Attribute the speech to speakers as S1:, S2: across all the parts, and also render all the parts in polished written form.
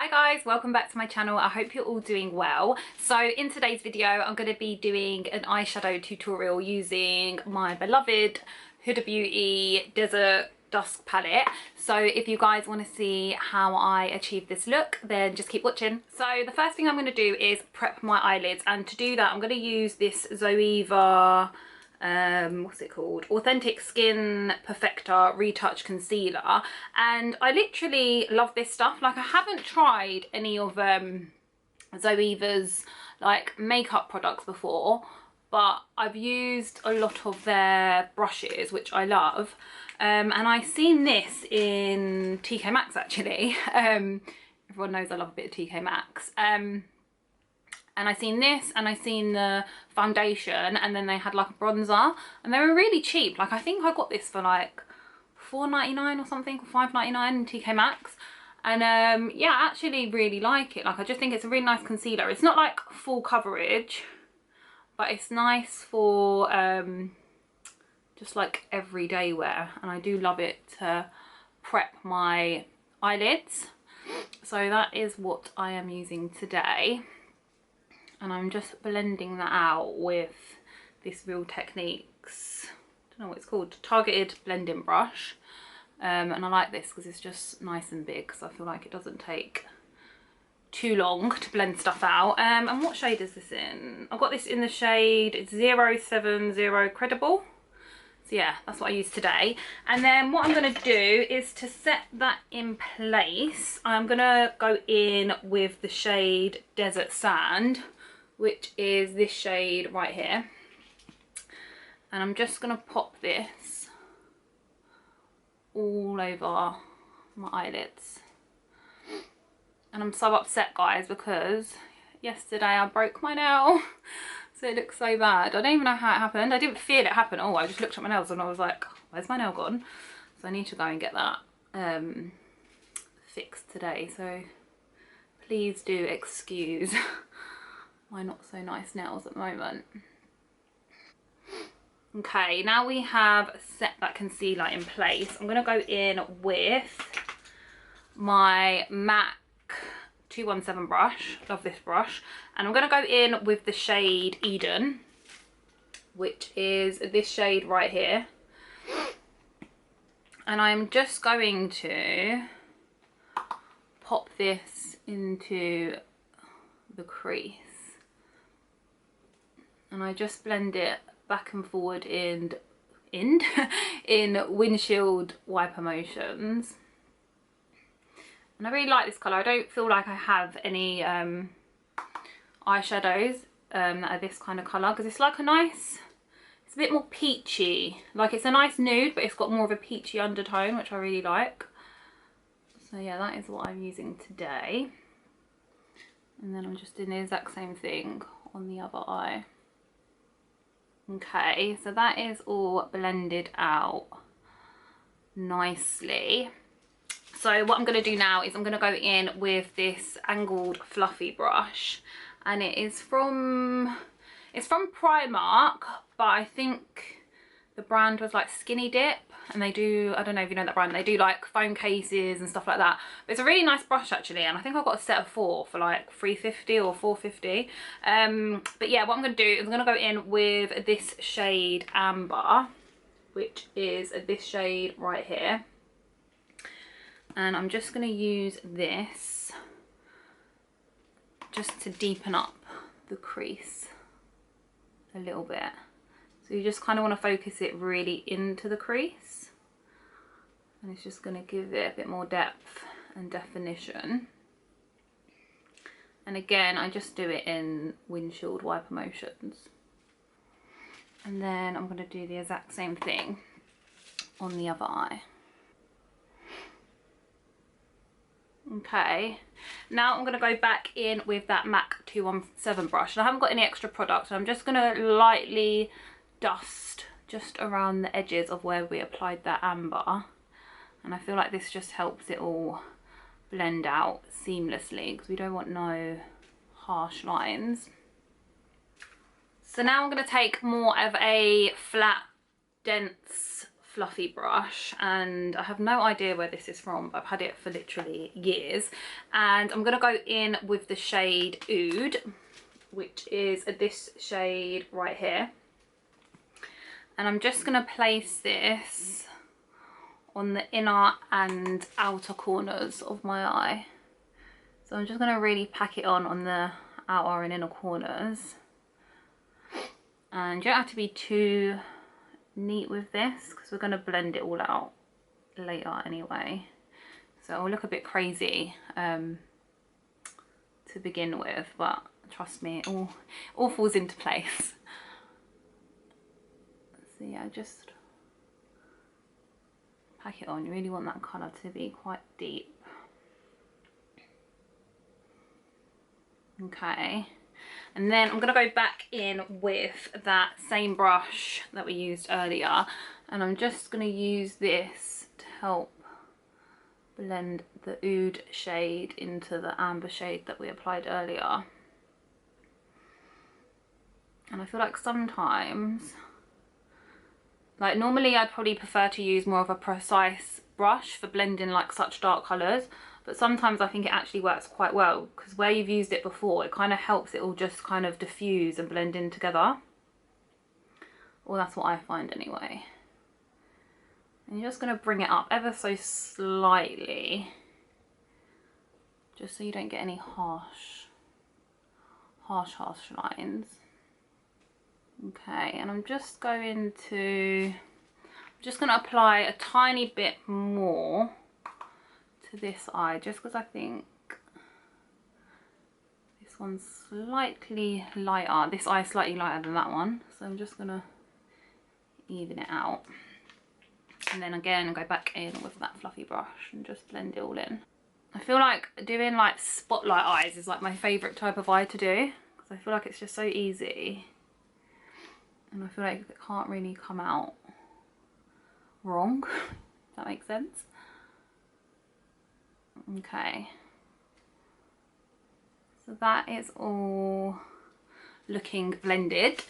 S1: Hi guys, welcome back to my channel. I hope you're all doing well. So in today's video I'm going to be doing an eyeshadow tutorial using my beloved Huda Beauty Desert Dusk palette. So if you guys want to see how I achieve this look, then just keep watching. So the first thing I'm going to do is prep my eyelids, and to do that I'm going to use this Zoeva what's it called, Authentic Skin Perfector Retouch Concealer, and I literally love this stuff. Like, I haven't tried any of Zoeva's like makeup products before, but I've used a lot of their brushes, which I love, and I seen this in TK Maxx actually. Everyone knows I love a bit of TK Maxx. And I seen this, and I seen the foundation, and then they had like a bronzer, and they were really cheap. Like, I think I got this for like £4.99 or something, or £5.99 in TK Maxx. And yeah, I actually really like it. Like, I just think it's a really nice concealer. It's not like full coverage, but it's nice for just like everyday wear, and I do love it to prep my eyelids. So that is what I am using today. And I'm just blending that out with this Real Techniques, I don't know what it's called, targeted blending brush. And I like this because it's just nice and big, so I feel like it doesn't take too long to blend stuff out. And what shade is this in? I've got this in the shade 070 Credible. So yeah, that's what I use today. And then what I'm going to do is, to set that in place, I'm going to go in with the shade Desert Sand, which is this shade right here. And I'm just going to pop this all over my eyelids. And I'm so upset, guys, because yesterday I broke my nail. So it looks so bad. I don't even know how it happened. I didn't feel it happen. Oh, I just looked at my nails and I was like, where's my nail gone? So I need to go and get that fixed today. So please do excuse my not so nice nails at the moment. Okay, now we have set that concealer in place, I'm going to go in with my MAC 217 brush. Love this brush. And I'm going to go in with the shade Eden, which is this shade right here. And I'm just going to pop this into the crease. And I just blend it back and forward in windshield wiper motions. And I really like this colour. I don't feel like I have any eyeshadows that are this kind of colour, because it's like a nice, it's a bit more peachy. Like, it's a nice nude, but it's got more of a peachy undertone, which I really like. So yeah, that is what I'm using today. And then I'm just doing the exact same thing on the other eye. Okay, so that is all blended out nicely. So what I'm going to do now is I'm going to go in with this angled fluffy brush, and it's from Primark, but I think the brand was like Skinny Dip, and they do, I don't know if you know that brand, they do like phone cases and stuff like that. But it's a really nice brush actually, and I think I got a set of 4 for like £3.50 or £4.50. But yeah, what I'm going to do is I'm going to go in with this shade Amber, which is this shade right here. And I'm just going to use this just to deepen up the crease a little bit. So you just kind of want to focus it really into the crease, and it's just going to give it a bit more depth and definition. And again, I just do it in windshield wiper motions. And then I'm going to do the exact same thing on the other eye. Okay, now I'm going to go back in with that MAC 217 brush. And I haven't got any extra product, and I'm just going to lightly dust just around the edges of where we applied that amber. And I feel like this just helps it all blend out seamlessly, because we don't want no harsh lines. So now I'm going to take more of a flat, dense fluffy brush, and I have no idea where this is from, but I've had it for literally years. And I'm going to go in with the shade Oud, which is this shade right here. And I'm just going to place this on the inner and outer corners of my eye. So I'm just going to really pack it on the outer and inner corners. And you don't have to be too neat with this because we're going to blend it all out later anyway. So it'll look a bit crazy to begin with, but trust me, it all falls into place. So yeah, just pack it on. You really want that colour to be quite deep. Okay, and then I'm going to go back in with that same brush that we used earlier, and I'm just going to use this to help blend the Oud shade into the amber shade that we applied earlier. And I feel like sometimes, like normally I'd probably prefer to use more of a precise brush for blending like such dark colours, but sometimes I think it actually works quite well because where you've used it before, it kind of helps it all just kind of diffuse and blend in together. Well, that's what I find anyway. And you're just going to bring it up ever so slightly, just so you don't get any harsh lines. Okay, and I'm just going to apply a tiny bit more to this eye, just because I think this one's slightly lighter. This eye is slightly lighter than that one, so I'm just gonna even it out. And then again, go back in with that fluffy brush and just blend it all in. I feel like doing like spotlight eyes is like my favourite type of eye to do, because I feel like it's just so easy. And I feel like it can't really come out wrong, if that makes sense. Okay. So that is all looking blended.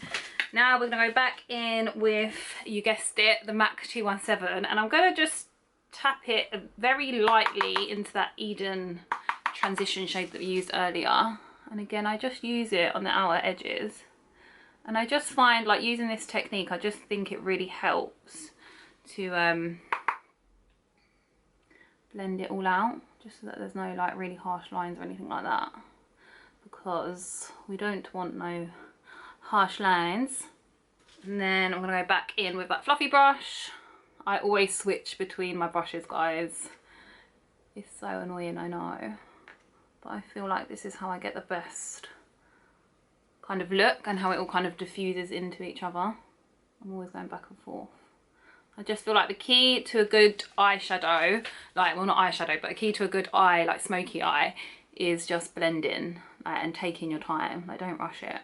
S1: Now we're going to go back in with, you guessed it, the MAC 217. And I'm going to just tap it very lightly into that Eden transition shade that we used earlier. And again, I just use it on the outer edges. And I just find, like, using this technique, I just think it really helps to blend it all out, just so that there's no like really harsh lines or anything like that, because we don't want no harsh lines. And then I'm going to go back in with that fluffy brush. I always switch between my brushes, guys. It's so annoying, I know, but I feel like this is how I get the best kind of look and how it all kind of diffuses into each other. I'm always going back and forth. I just feel like the key to a good eyeshadow, like, well, not eyeshadow, but a key to a good eye, like smoky eye, is just blending, like, and taking your time. Like, don't rush it.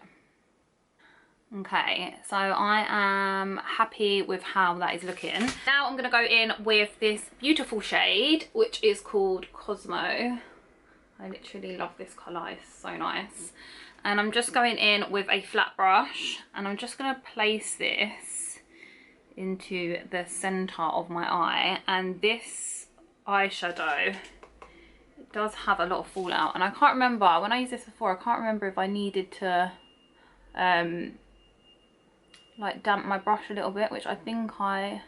S1: Okay, so I am happy with how that is looking. Now I'm going to go in with this beautiful shade, which is called Cosmo. I literally love this colour, it's so nice. And I'm just going in with a flat brush, and I'm just going to place this into the centre of my eye. And this eyeshadow, it does have a lot of fallout, and I can't remember, when I used this before, I can't remember if I needed to like damp my brush a little bit, which I think I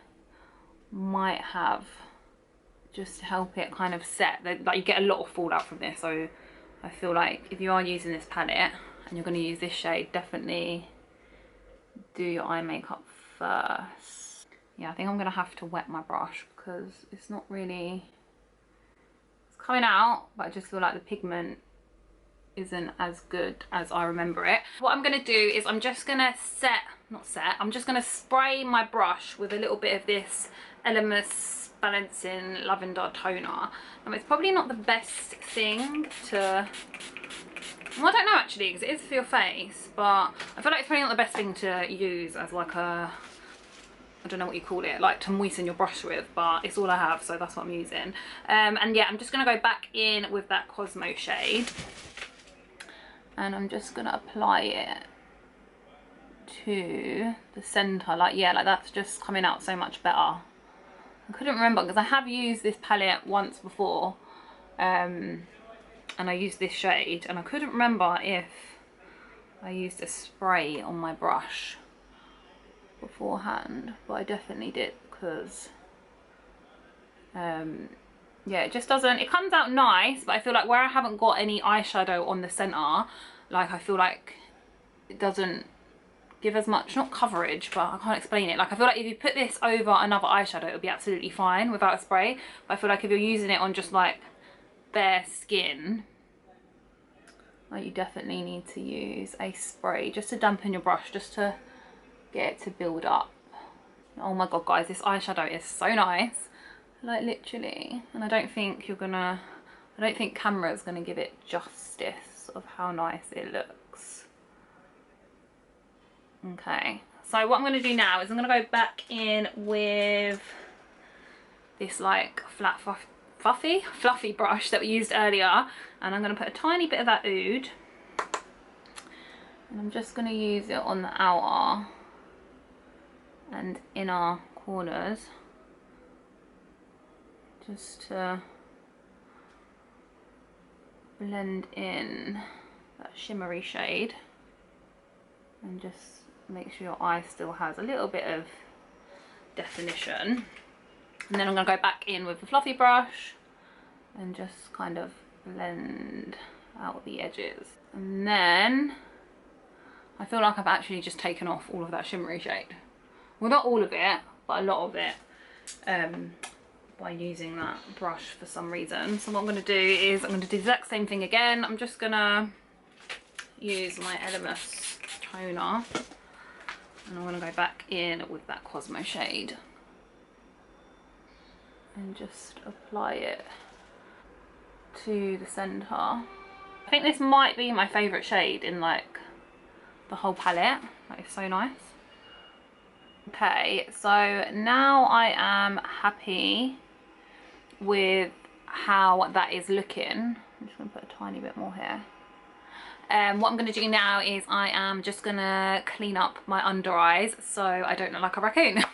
S1: might have, just to help it kind of set. Like, you get a lot of fallout from this, so I feel like if you are using this palette and you're going to use this shade, definitely do your eye makeup first. Yeah, I think I'm going to have to wet my brush because it's not really, it's coming out, but I just feel like the pigment isn't as good as I remember it. What I'm going to do is I'm just going to I'm just going to spray my brush with a little bit of this Elemis Balancing Lavender Toner. It's probably not the best thing to, well, I don't know actually, because it is for your face, but I feel like it's probably not the best thing to use as like a, I don't know what you call it, like to moisten your brush with, but it's all I have, so that's what I'm using. And yeah, I'm just going to go back in with that Cosmo shade, and I'm just going to apply it to the centre, like, yeah, like that's just coming out so much better. I couldn't remember because I have used this palette once before, and I used this shade, and I couldn't remember if I used a spray on my brush beforehand, but I definitely did, because yeah, it just doesn't, it comes out nice, but I feel like where I haven't got any eyeshadow on the center, like I feel like it doesn't give as much, not coverage, but I can't explain it. Like I feel like if you put this over another eyeshadow, it would be absolutely fine without a spray, but I feel like if you're using it on just like bare skin, like you definitely need to use a spray just to dampen your brush, just to get it to build up. Oh my god guys, this eyeshadow is so nice, like literally, and I don't think camera's gonna give it justice of how nice it looks. Okay, so what I'm gonna do now is I'm gonna go back in with this like flat fluffy brush that we used earlier, and I'm gonna put a tiny bit of that oud, and I'm just gonna use it on the outer and inner corners, just to blend in that shimmery shade, and just make sure your eye still has a little bit of definition. And then I'm gonna go back in with the fluffy brush and just kind of blend out the edges. And then I feel like I've actually just taken off all of that shimmery shade. Well, not all of it, but a lot of it, by using that brush for some reason. So what I'm gonna do is I'm gonna do the exact same thing again. I'm just gonna use my Elemis toner, and I'm gonna go back in with that Cosmo shade and just apply it to the center. I think this might be my favorite shade in like the whole palette. That is so nice. Okay, so now I am happy with how that is looking. I'm just gonna put a tiny bit more here. What I'm going to do now is I am just going to clean up my under eyes so I don't look like a raccoon.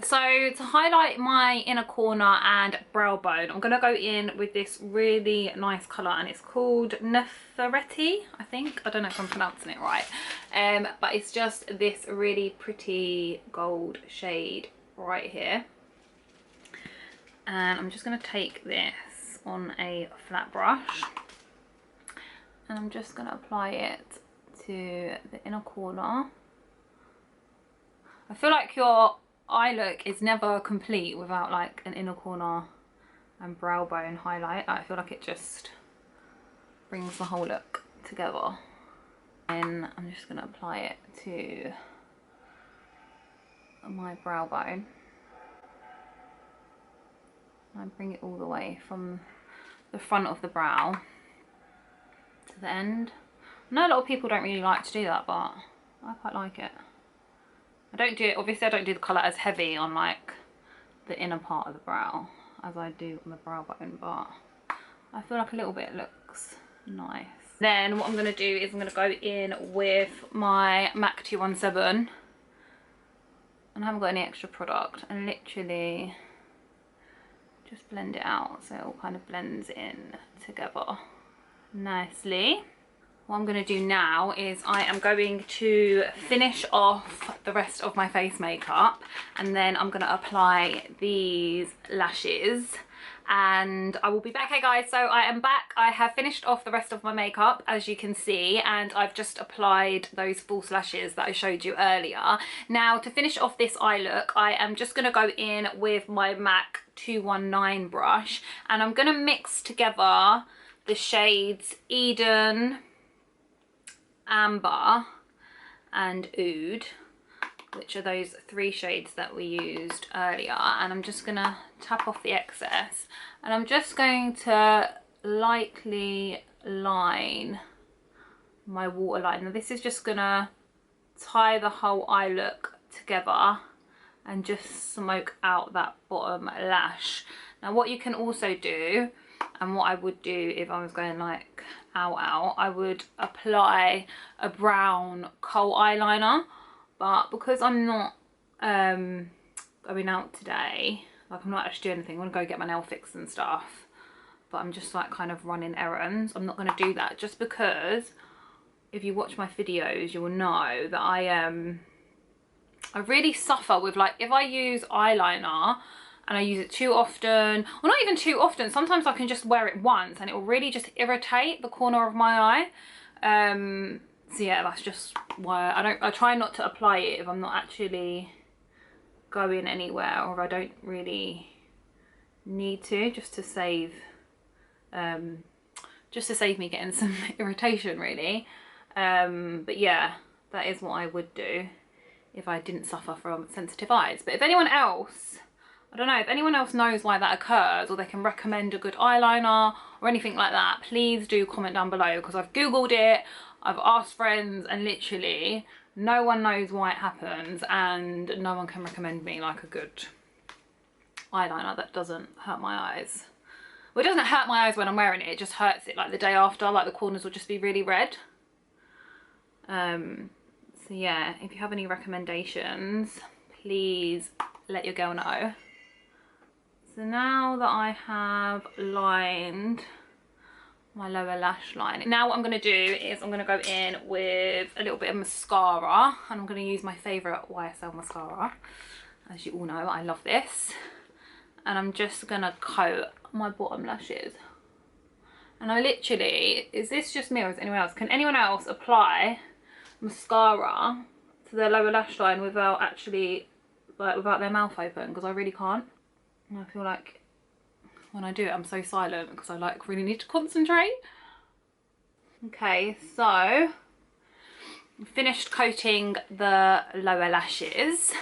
S1: So to highlight my inner corner and brow bone, I'm going to go in with this really nice colour, and it's called Nefertiti, I think. I don't know if I'm pronouncing it right. But it's just this really pretty gold shade right here. And I'm just going to take this on a flat brush, and I'm just going to apply it to the inner corner. I feel like your eye look is never complete without like an inner corner and brow bone highlight. I feel like it just brings the whole look together. And I'm just going to apply it to my brow bone. And bring it all the way from the front of the brow to the end. I know a lot of people don't really like to do that, but I quite like it. I don't do it, obviously I don't do the colour as heavy on like the inner part of the brow as I do on the brow bone, but I feel like a little bit looks nice. Then what I'm going to do is I'm going to go in with my MAC 217, and I haven't got any extra product, and literally just blend it out so it all kind of blends in together nicely. What I'm going to do now is I am going to finish off the rest of my face makeup, and then I'm going to apply these lashes, and I will be back. Okay guys, so I am back. I have finished off the rest of my makeup, as you can see, and I've just applied those false lashes that I showed you earlier. Now to finish off this eye look, I am just going to go in with my MAC 219 brush, and I'm going to mix together the shades Eden, Amber and Oud, which are those three shades that we used earlier, and I'm just gonna tap off the excess, and I'm just going to lightly line my waterline. Now this is just gonna tie the whole eye look together and just smoke out that bottom lash. Now what you can also do, and what I would do if I was going like out, I would apply a brown kohl eyeliner, but because I'm not going out today, Like, I'm not actually doing anything. I want to go get my nail fixed and stuff, but I'm just like kind of running errands. I'm not going to do that just because if you watch my videos, you will know that I really suffer with, like, if I use eyeliner and I use it too often, or not even too often, sometimes I can just wear it once and it will really just irritate the corner of my eye. So yeah, that's just why I try not to apply it if I'm not actually going anywhere, or if I don't really need to, just to save me getting some irritation, really. But yeah, that is what I would do if I didn't suffer from sensitive eyes. But if anyone else, I don't know, if anyone else knows why that occurs, or they can recommend a good eyeliner or anything like that, please do comment down below, because I've googled it, I've asked friends, and literally no one knows why it happens, and no one can recommend me like a good eyeliner that doesn't hurt my eyes. Well, it doesn't hurt my eyes when I'm wearing it, it just hurts it like the day after, like the corners will just be really red. So yeah, if you have any recommendations, please let your girl know. So now that I have lined my lower lash line, now what I'm going to do is I'm going to go in with a little bit of mascara, and I'm going to use my favourite YSL mascara. As you all know, I love this. And I'm just going to coat my bottom lashes. And I literally, is this just me or is anyone else? Can anyone else apply mascara to their lower lash line without actually, like, without their mouth open? Because I really can't. And I feel like when I do it, I'm so silent because I like really need to concentrate. Okay, so I finished coating the lower lashes,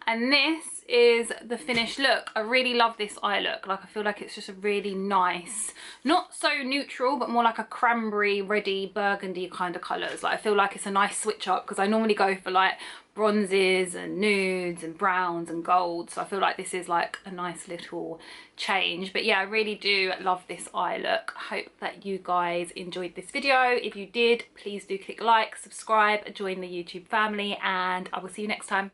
S1: and this is the finished look. I really love this eye look. Like, I feel like it's just a really nice, not so neutral, but more like a cranberry, reddy, burgundy kind of colours. Like, I feel like it's a nice switch up, because I normally go for like bronzes and nudes and browns and golds, so I feel like this is like a nice little change. But yeah, I really do love this eye look. I hope that you guys enjoyed this video. If you did, please do click like, subscribe, join the YouTube family, and I will see you next time.